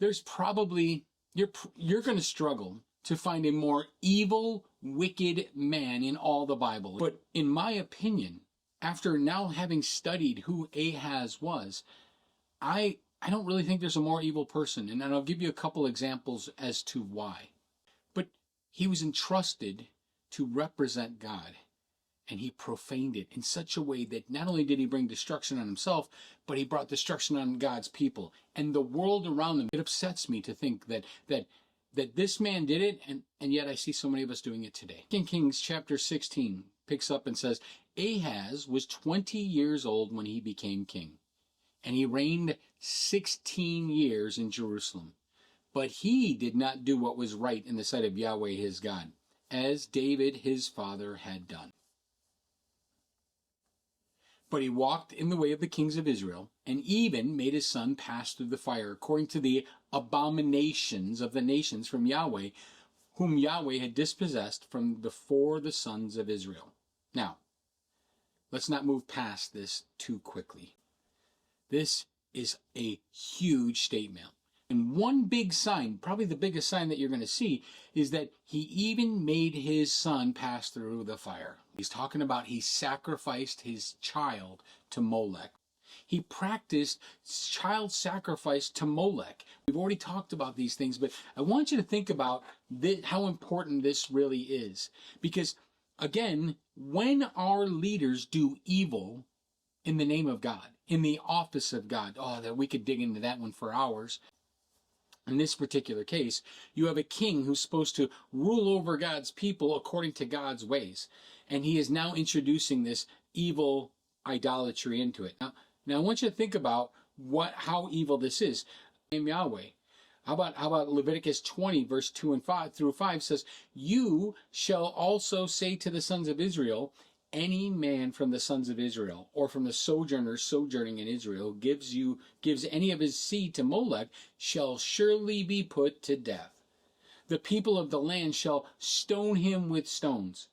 there's probably, you're going to struggle to find a more evil, wicked man in all the Bible. But in my opinion, after now having studied who Ahaz was, I don't really think there's a more evil person. And I'll give you a couple examples as to why. But he was entrusted to represent God. And he profaned it in such a way that not only did he bring destruction on himself, but he brought destruction on God's people and the world around them. It upsets me to think that this man did it, and yet I see so many of us doing it today. 2 Kings chapter 16 picks up and says, Ahaz was 20 years old when he became king, and he reigned 16 years in Jerusalem. But he did not do what was right in the sight of Yahweh his God, as David his father had done. But he walked in the way of the kings of Israel, and even made his son pass through the fire, according to the abominations of the nations from Yahweh, whom Yahweh had dispossessed from before the sons of Israel. Now, let's not move past this too quickly. This is a huge statement. And one big sign, probably the biggest sign that you're going to see, is that he even made his son pass through the fire. He's talking about he sacrificed his child to Molech. He practiced child sacrifice to Molech. We've already talked about these things, but I want you to think about how important this really is. Because, again, when our leaders do evil in the name of God, in the office of God, that we could dig into that one for hours. In this particular case, you have a king who's supposed to rule over God's people according to God's ways. And he is now introducing this evil idolatry into it. Now I want you to think about how evil this is. Name Yahweh. How about Leviticus 20, verse 2 and 5 through 5 says, You shall also say to the sons of Israel, any man from the sons of Israel, or from the sojourners sojourning in Israel, gives any of his seed to Molech, shall surely be put to death. The people of the land shall stone him with stones.